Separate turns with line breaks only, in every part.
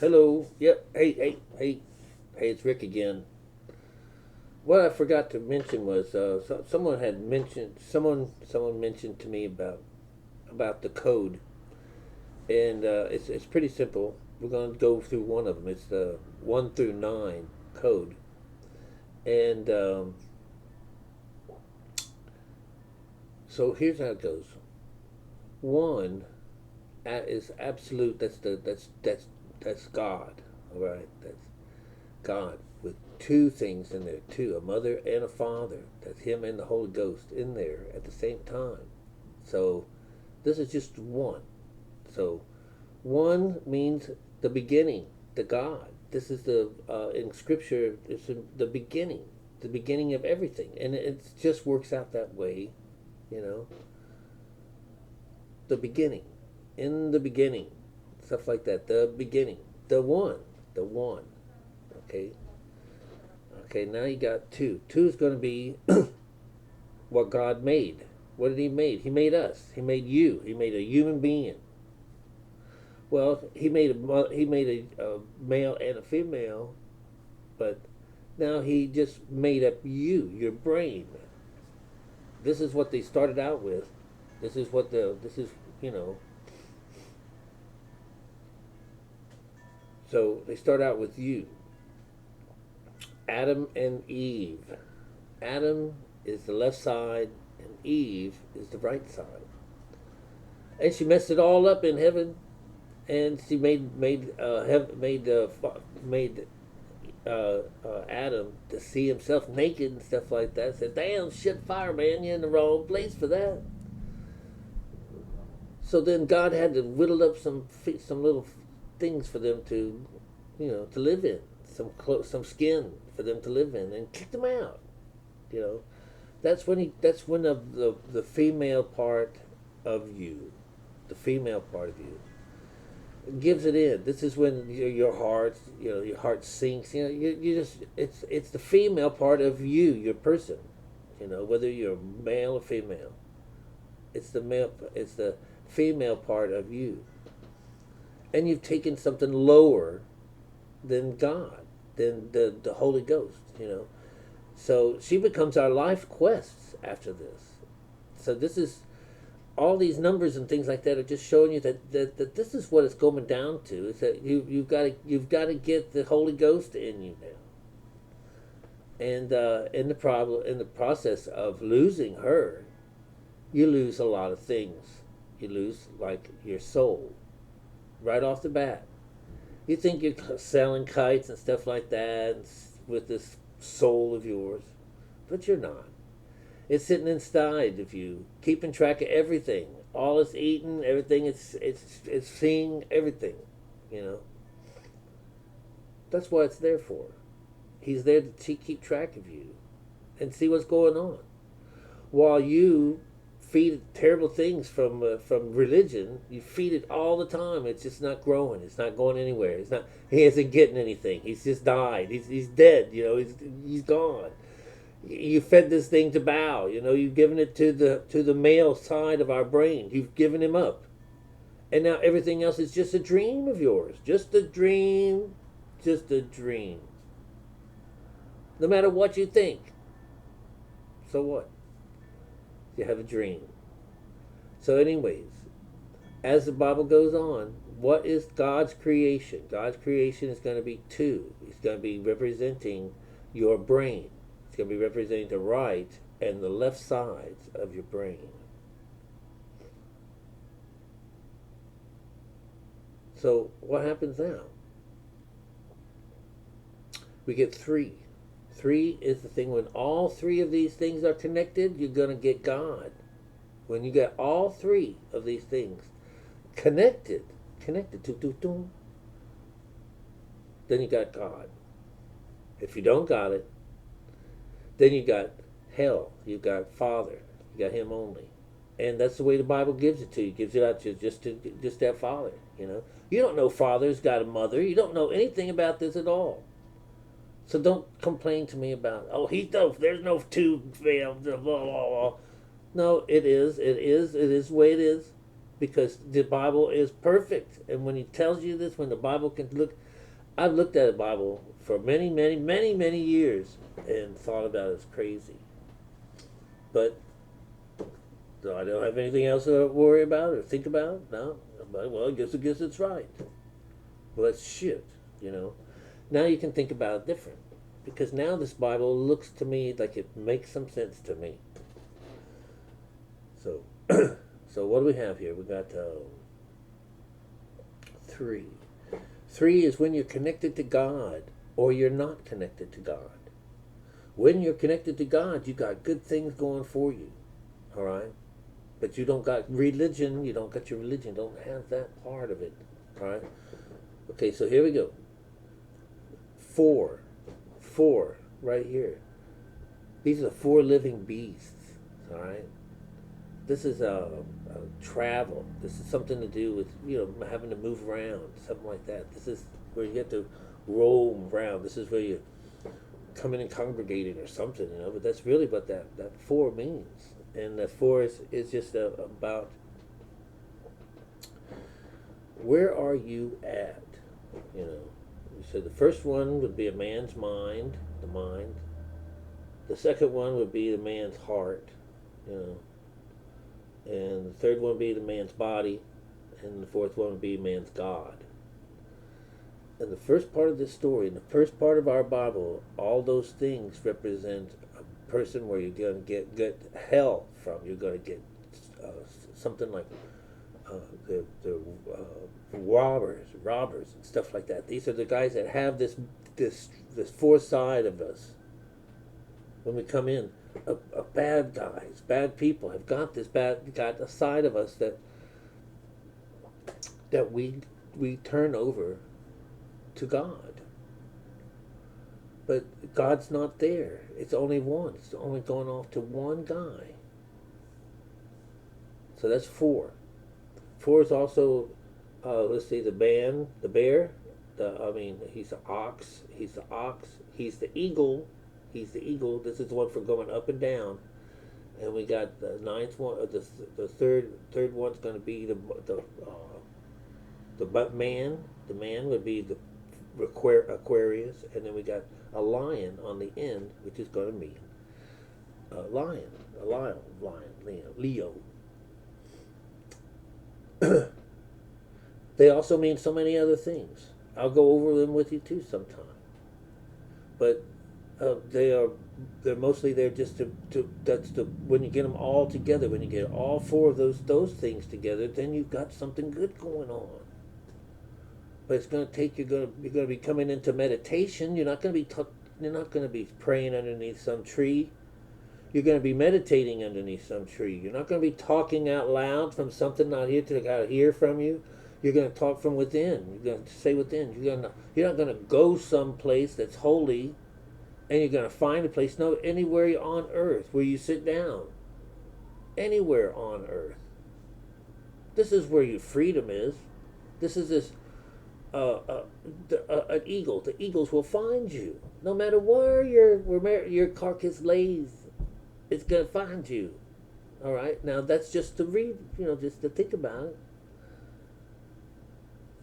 Hello. Yep. Hey, it's Rick again. What I forgot to mention was someone had mentioned someone mentioned to me about the code, and it's pretty simple. We're going to go through one of them. It's the 1 through 9 code, and so here's how it goes. One is absolute. That's God. All right. That's God with two things in there, two, a mother and a father. That's Him and the Holy Ghost in there at the same time. So this is just one. So one means the beginning, the God. This is the in Scripture. It's the beginning of everything, and it just works out that way, you know. The beginning, in the beginning, stuff like that. The beginning, the one. Okay, okay. Now you got two. Two is going to be what God made. What did He made? He made us. He made you. He made a human being. Well, He made a male and a female, but now He just made up you, your brain. This is what they started out with. This is you know. So they start out with you, Adam and Eve. Adam is the left side, and Eve is the right side. And she messed it all up in heaven, and she made Adam to see himself naked and stuff like that. Said, "Damn, shit, fire, man, you're in the wrong place for that." So then God had to whittle up some little things for them to, to live in, some skin for them to live in, and kicked them out. You know, that's when the female part of you, the female part of you gives it in. This is when your heart sinks. You just it's the female part of you, your person. Whether you're male or female, it's the female part of you, and you've taken something lower than God, than the Holy Ghost. So she becomes our life quests after this. So this is all these numbers and things like that are just showing you that this is what it's going down to. Is that you've got to get the Holy Ghost in you now. And in the process of losing her, you lose a lot of things. You lose like your soul right off the bat. You think you're selling kites and stuff like that with this soul of yours, but you're not. It's sitting inside of you, keeping track of everything. All it's eating, everything it's seeing, everything. You know. That's what it's there for. He's there to keep track of you and see what's going on. While you feed it terrible things from religion, you feed it all the time. It's just not growing. It's not going anywhere. It's not. He isn't getting anything. He's just died. He's dead. He's gone. You fed this thing to bow. You've given it to the male side of our brain. You've given him up, and now everything else is just a dream of yours. Just a dream. Just a dream. No matter what you think. So what? You have a dream. So, anyways, as the Bible goes on, what is God's creation? God's creation is going to be two. It's going to be representing your brain. It's going to be representing the right and the left sides of your brain. So, what happens now? We get three. Three is the thing when all three of these things are connected, you're going to get God. When you get all three of these things connected, then you got God. If you don't got it, then you got hell. You got Father. You got Him only. And that's the way the Bible gives it to you. It gives it out to just that Father. You don't know Father's got a mother. You don't know anything about this at all. So don't complain to me about, there's no two, blah, blah, blah. No, it is the way it is, because the Bible is perfect. And when he tells you this, when the Bible can look, I've looked at the Bible for many, many, many, many years and thought about it as crazy. But so I don't have anything else to worry about or think about. No, but well, I guess it's right. Well, that's shit, you know. Now you can think about it different, because now this Bible looks to me like it makes some sense to me. So, so what do we have here? We got 3. 3 is when you're connected to God or you're not connected to God. When you're connected to God, you got good things going for you, all right? But you don't got religion, you don't got your religion, don't have that part of it, all right? Okay, so here we go. 4, right here. These are 4 living beasts, all right? This is travel. This is something to do with, having to move around, something like that. This is where you have to roam around. This is where you come in and congregating or something, but that's really what that 4 means. And that 4 is just about where are you at, So the first one would be a man's mind, the mind. The second one would be the man's heart, And the third one would be the man's body. And the fourth one would be man's God. And the first part of this story, in the first part of our Bible, all those things represent a person where you're going to get hell from. You're going to get something like the robbers and stuff like that. These are the guys that have this fourth side of us. When we come in, a bad guys, bad people have got a side of us that we turn over to God. But God's not there. It's only one. It's only going off to one guy. So that's 4. 4 is also, let's see, the bear. He's the ox. He's the eagle. He's the eagle. This is the one for going up and down. And we got the 9th one. The third one's going to be the man. The man would be the Aquarius, and then we got a lion on the end, which is going to mean Leo. They also mean so many other things. I'll go over them with you too sometime. But they're mostly there just to when you get them all together, when you get all 4 of those things together, then you've got something good going on. But it's going to take you're going to be coming into meditation. You're not going to be praying underneath some tree. You're going to be meditating underneath some tree. You're not going to be talking out loud from something not here to hear from you. You're going to talk from within. You're going to say within. You're not going to go someplace that's holy, and you're going to find a place anywhere on earth where you sit down. Anywhere on earth. This is where your freedom is. This is this. An eagle. The eagles will find you, no matter where your carcass lays. It's gonna find you. All right. Now that's just to read. Just to think about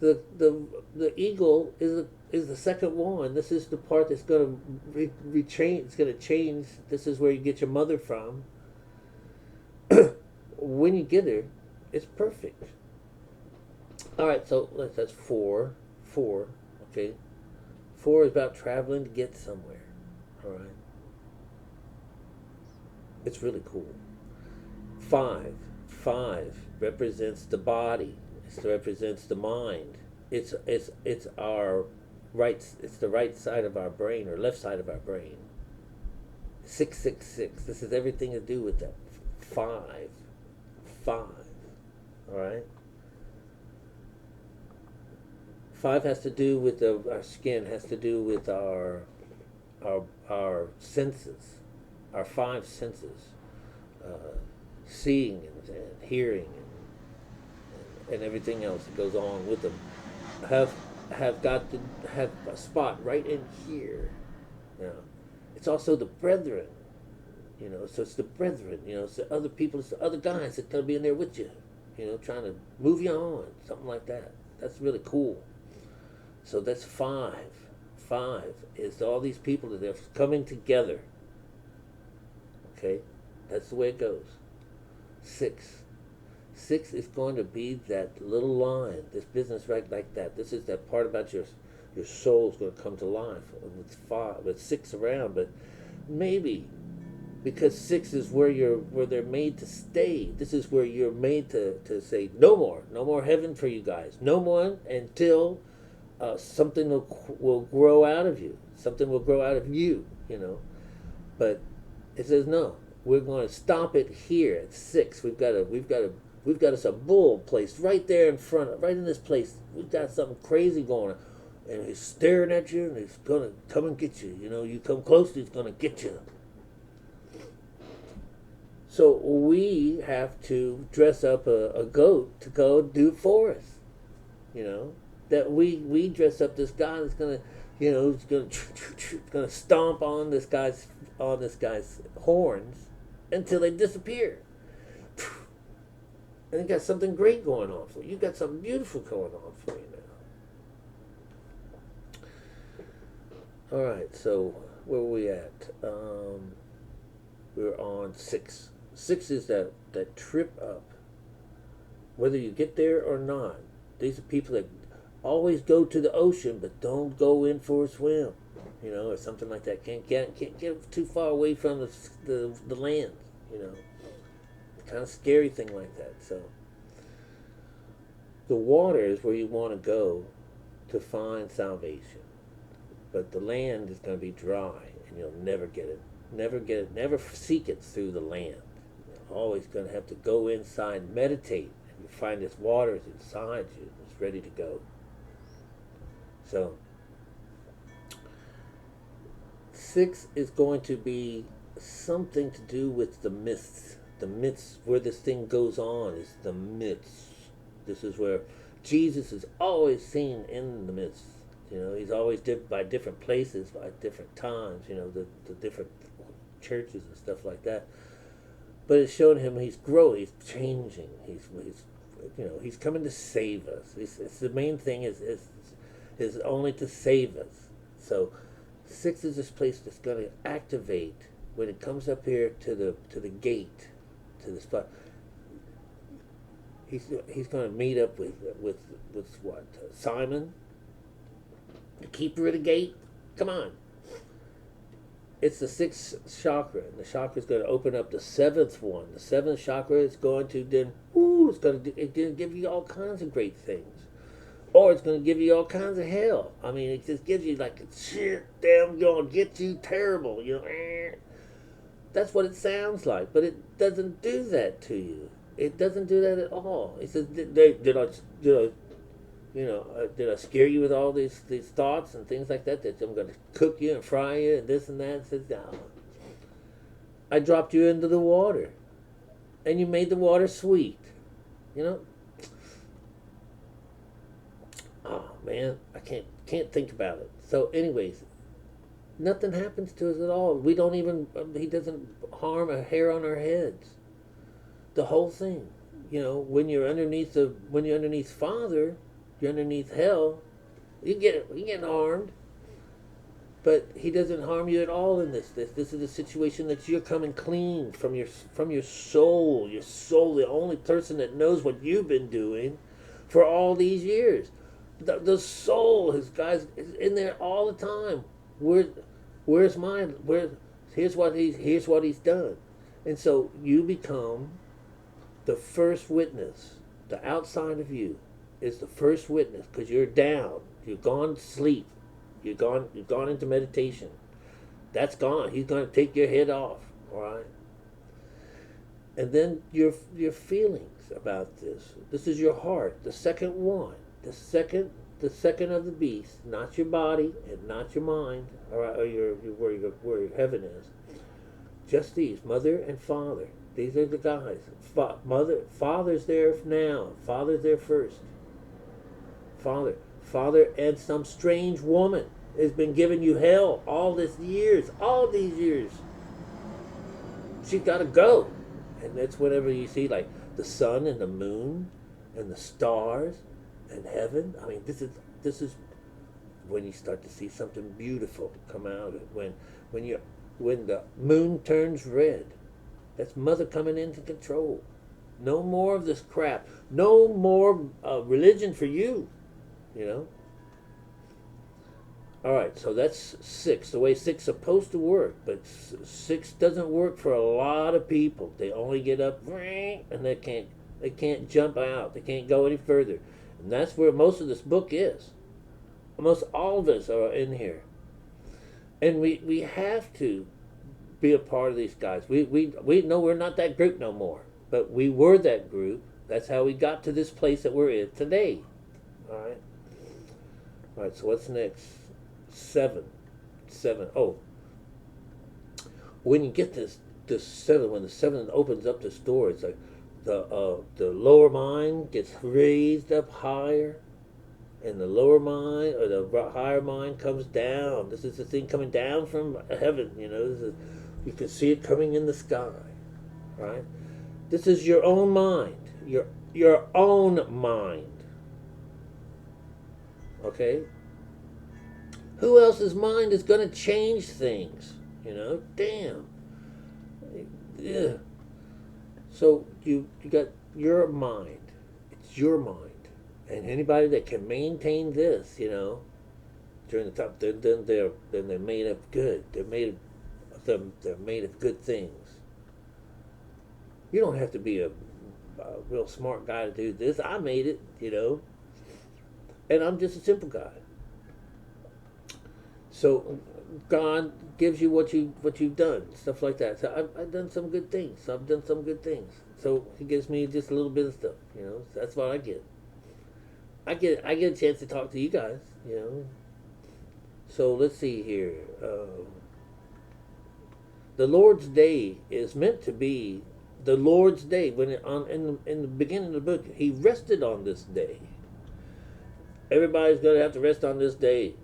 it. The eagle is the second one. This is the part that's gonna retrain. It's gonna change. This is where you get your mother from. When you get her, it's perfect. All right. So that's 4. 4, okay. 4 is about traveling to get somewhere. All right. It's really cool. 5 represents the body. It represents the mind. It's our right. It's the right side of our brain or left side of our brain. 666. This is everything to do with that. 5. All right. 5 has to do with our skin, has to do with our senses, our 5 senses, seeing and hearing and everything else that goes on with them, have got to have a spot right in here. It's also the brethren, so it's the brethren, it's the other people, it's the other guys that are going to be in there with you. trying to move you on, something like that. That's really cool. So that's five. Five is all these people that are coming together. Okay, that's the way it goes. Six. Six is going to be that little line, this business right like that. This is that part about your soul's going to come to life with six around, but maybe because six is where they're made to stay. This is where you're made to say no more heaven for you guys, no more until something will grow out of you. Something will grow out of you. But it says no. We're going to stop it here at six. We've got us a bull placed right there in front of, right in this place. We've got something crazy going on, and he's staring at you, and he's gonna come and get you. You come close, he's gonna get you. So we have to dress up a goat to go do it for us. That we dress up this guy that's gonna, he's gonna stomp on this guy's horns until they disappear. And you got something great going on for you. You got something beautiful going on for you now. All right, so where were we at? We're on six. Six is that trip up. Whether you get there or not, these are people that always go to the ocean, but don't go in for a swim, or something like that. Can't get too far away from the land, kind of scary thing like that. So the water is where you want to go to find salvation, but the land is going to be dry, and you'll never get it. Never seek it through the land. You're always going to have to go inside, meditate, and you find this water is inside you. It's ready to go. So 6 is going to be something to do with the myths. The myths, where this thing goes on, is the myths. This is where Jesus is always seen in the myths. He's always by different places, by different times, the different churches and stuff like that. But it's showing him he's growing, he's changing, he's coming to save us. It's the main thing is only to save us. So 6 is this place that's going to activate when it comes up here to the gate, to the spot. He's going to meet up with what? Simon, the keeper of the gate. Come on. It's the 6th chakra, and the chakra is going to open up the 7th one. The 7th chakra is going to then, it's going to give you all kinds of great things. Or it's going to give you all kinds of hell. I mean, it just gives you like, shit, damn, going to get you terrible, That's what it sounds like, but it doesn't do that to you. It doesn't do that at all. It says, did I scare you with all these thoughts and things like that I'm going to cook you and fry you and this and that? It says, no. I dropped you into the water, and you made the water sweet. Oh man, I can't think about it. So, anyways, nothing happens to us at all. We don't even. He doesn't harm a hair on our heads. The whole thing, when you're underneath Father, you're underneath hell. You get harmed, but he doesn't harm you at all in this. This is a situation that you're coming clean from your soul. Your soul, the only person that knows what you've been doing for all these years. The soul, his guys, is in there all the time. Where's mine? Here's what he's done, and so you become the first witness. The outside of you is the first witness because you're down. You've gone to sleep. You've gone into meditation. That's gone. He's going to take your head off. All right. And then your feelings about this. This is your heart. The second one. The second of the beast, not your body and not your mind, or where your heaven is. Just these, mother and father. These are the guys. Father's there now. Father's there first. Father, and some strange woman has been giving you hell all these years. She's got to go. And that's whenever you see, like, the sun and the moon and the stars and heaven. I mean, this is when you start to see something beautiful come out of it. When the moon turns red, that's Mother coming into control. No more of this crap. No more religion for you. You know. All right, so that's 6. The way 6 is supposed to work, but 6 doesn't work for a lot of people. They only get up and they can't jump out. They can't go any further, and that's where most of this book is. Almost all of us are in here, and we have to be a part of these guys. We know we're not that group no more, but we were that group. That's how we got to this place that we're in today. All right. All right. So what's next? 7. Oh, when you get this 7, when the 7 opens up this door, it's like the lower mind gets raised up higher, and the lower mind or the higher mind comes down. This is the thing coming down from heaven. You know, you can see it coming in the sky, right? This is your own mind, your own mind. Okay. Who else's mind is going to change things? You know, damn. Yeah. So you got your mind. It's your mind, and anybody that can maintain this, you know, during the time, then they're made of good. They're made of good things. You don't have to be a real smart guy to do this. I made it, you know, and I'm just a simple guy. So God gives you what you've done, stuff like that. So I've done some good things. So He gives me just a little bit of stuff, you know. So that's what I get. I get a chance to talk to you guys, you know. So let's see here. The Lord's Day is meant to be the Lord's Day. In the beginning of the book, He rested on this day. Everybody's going to have to rest on this day.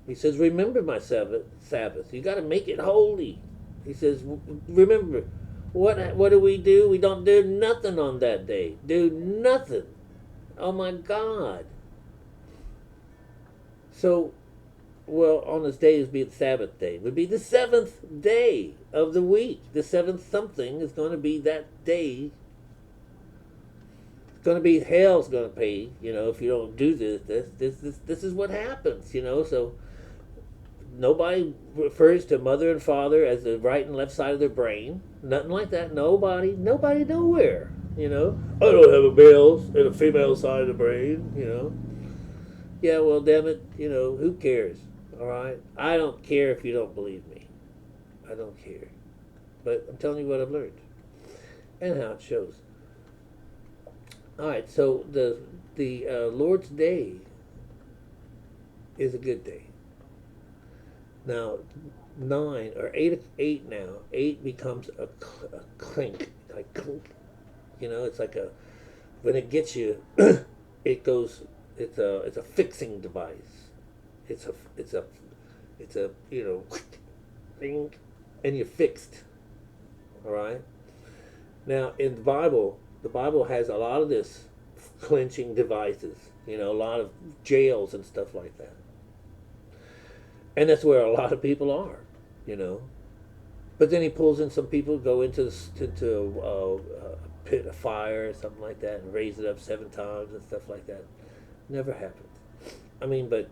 He says, remember my Sabbath. You got to make it holy. He says, remember, what do? We don't do nothing on that day. Do nothing. Oh my God. So, well, on this day would be the Sabbath day. It would be the 7th day of the week. The 7th something is going to be that day. It's going to be hell's going to pay, you know, if you don't do this is what happens, you know. So nobody refers to mother and father as the right and left side of their brain. Nothing like that. Nobody nowhere, you know. I don't have a male and a female side of the brain, you know. Yeah, well, damn it, you know, who cares? All right? I don't care if you don't believe me. I don't care. But I'm telling you what I've learned and how it shows. All right, so the Lord's Day is a good day. Now, 9 or 8 now. 8 becomes a clink, like clink. You know, it's like when it gets you, it goes. It's a fixing device. It's a you know, clink, and you're fixed. All right. Now in the Bible has a lot of this clinching devices. You know, a lot of jails and stuff like that. And that's where a lot of people are, you know. But then He pulls in some people, go into a pit of fire or something like that, and raise it up 7 times and stuff like that. Never happened. I mean, but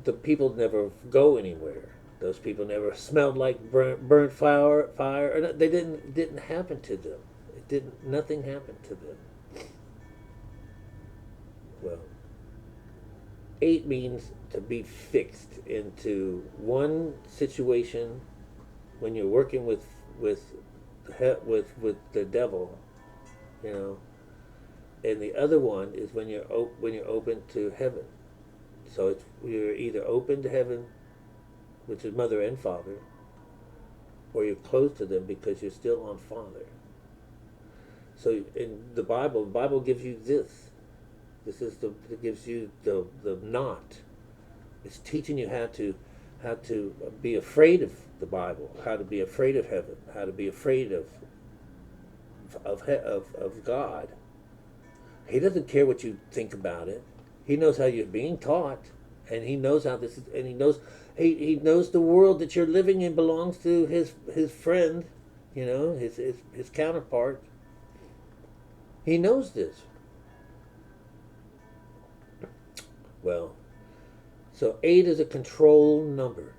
the people never go anywhere. Those people never smelled like burnt fire. Or they didn't happen to them. Nothing happened to them. Well, 8 means to be fixed into one situation when you're working with the devil, you know, and the other one is when you're open to heaven. So you're either open to heaven, which is mother and father, or you're close to them because you're still on father. So in the Bible gives you this. It gives you the knot. It's teaching you how to be afraid of the Bible, how to be afraid of heaven, how to be afraid of of God. He doesn't care what you think about it. He knows how you're being taught, and he knows how this is, and he knows the world that you're living in belongs to his friend, his counterpart. He knows this. Well, so 8 is a control number.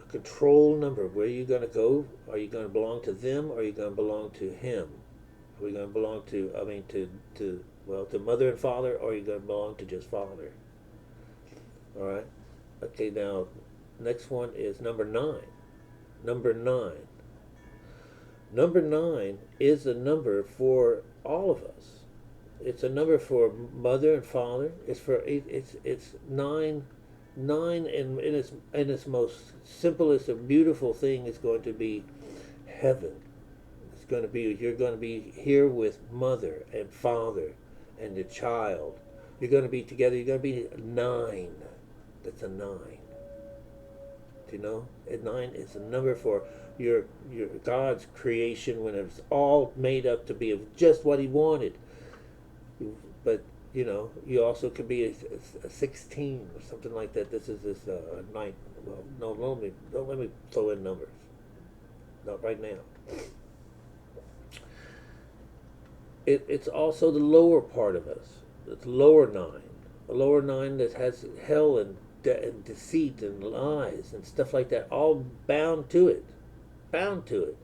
A control number. Where are you going to go? Are you going to belong to them, or are you going to belong to him? Are we going to belong to mother and father, or are you going to belong to just father? All right. Okay, now, next one is number 9. Number 9. Number 9 is a number for all of us. It's a number for mother and father. It's 9. 9 in its most simplest and beautiful thing is going to be heaven. It's going to be, you're going to be here with mother and father and the child. You're going to be together. You're going to be 9. That's a 9. Do you know? A 9 is a number for your God's creation when it's all made up to be of just what He wanted. But you also could be a 16 or something like that. This 9. Well, no, don't let me throw in numbers. Not right now. It's also the lower part of us. It's lower 9. A lower 9 that has hell and deceit and lies and stuff like that, all bound to it. Bound to it.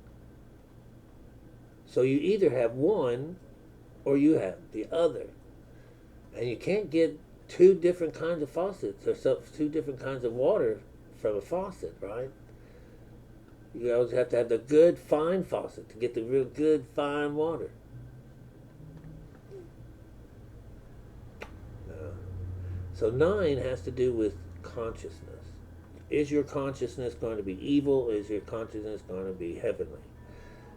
So you either have one or you have the other. And you can't get 2 different kinds of faucets or 2 different kinds of water from a faucet, right? You always have to have the good, fine faucet to get the real good, fine water. So 9 has to do with consciousness. Is your consciousness going to be evil? Is your consciousness going to be heavenly?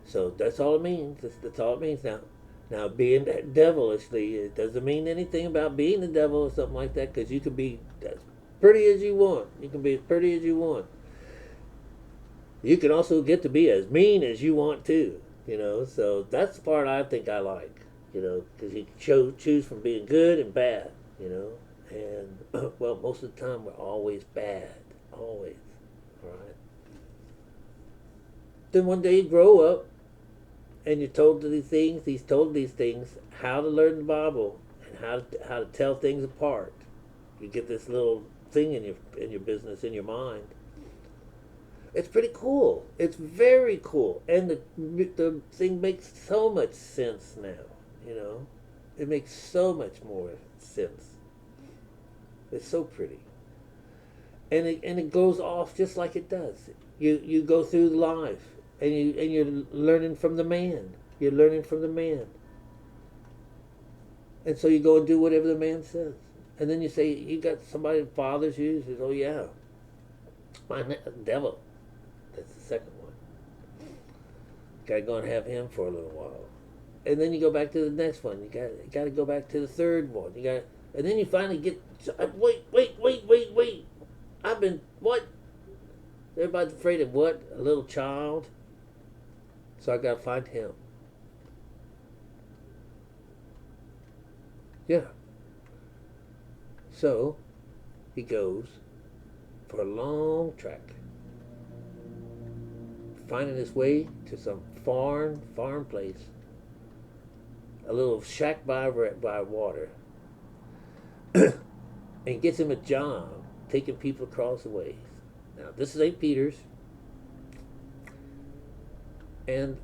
So that's all it means. That's all it means now. Now, being devilishly, it doesn't mean anything about being the devil or something like that, because you can be as pretty as you want. You can be as pretty as you want. You can also get to be as mean as you want too, So that's the part I think I like, because you can choose from being good and bad, And, well, most of the time we're always bad. Always. All right. Then one day you grow up, and you're told he's told these things, how to learn the Bible and how to tell things apart. You get this little thing in your business, in your mind. It's pretty cool. It's very cool, and the thing makes so much sense now. It makes so much more sense. It's so pretty, and it goes off just like it does. You go through life. And you're learning from the man. You're learning from the man. And so you go and do whatever the man says. And then you say, you got somebody that bothers you. Says, oh yeah, my devil. That's the second one. Got to go and have him for a little while. And then you go back to the next one. You got to go back to the third one. And then you finally get, wait. I've been, what? Everybody's afraid of what? A little child? So I got to find him. Yeah. So he goes for a long trek, finding his way to some farm place, a little shack by water, and gets him a job taking people across the ways. Now this is St. Peter's. And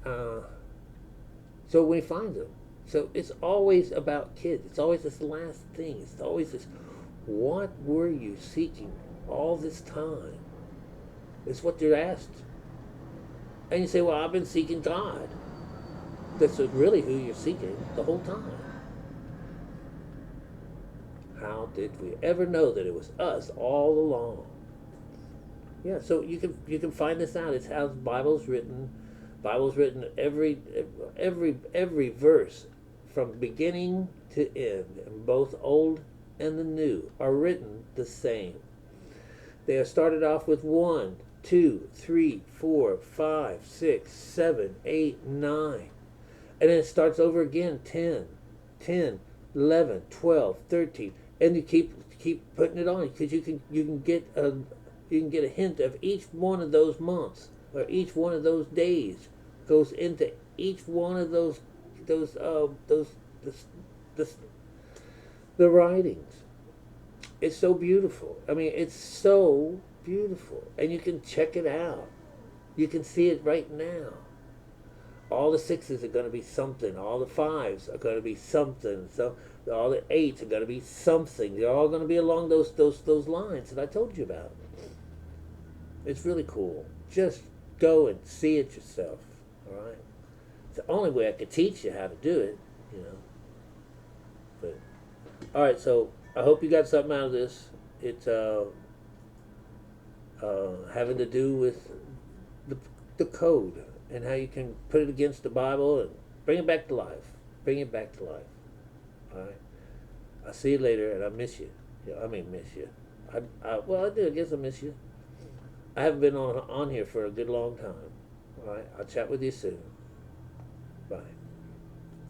so when he finds them, so it's always about kids. It's always this last thing. It's always this, what were you seeking all this time? It's what they're asked. And you say, well, I've been seeking God. That's really who you're seeking the whole time. How did we ever know that it was us all along? Yeah, so you can find this out. It's how the Bible's written. Bible's written every verse from beginning to end, and both Old and the New are written the same. They are started off with 1, 2, 3, 4, 5, 6, 7, 8, 9. and then it starts over again. 10, 10, 11, 12, 13, and you keep putting it on, because you can get a hint of each one of those months, or each one of those days goes into each one of those the, the writings. It's so beautiful. I mean, it's so beautiful, and you can check it out. You can see it right now. All the sixes are going to be something. All the fives are going to be something. So all the eights are going to be something. They're all going to be along those lines that I told you about. It's really cool. Just go and see it yourself. All right. It's the only way I could teach you how to do it. You know. But all right. So I hope you got something out of this. It's having to do with the code, and how you can put it against the Bible and bring it back to life. Bring it back to life. All right. I'll see you later, and I miss you. Yeah, I mean, miss you. Well, I do. I guess I miss you. I haven't been on here for a good long time. All right. I'll chat with you soon. Bye.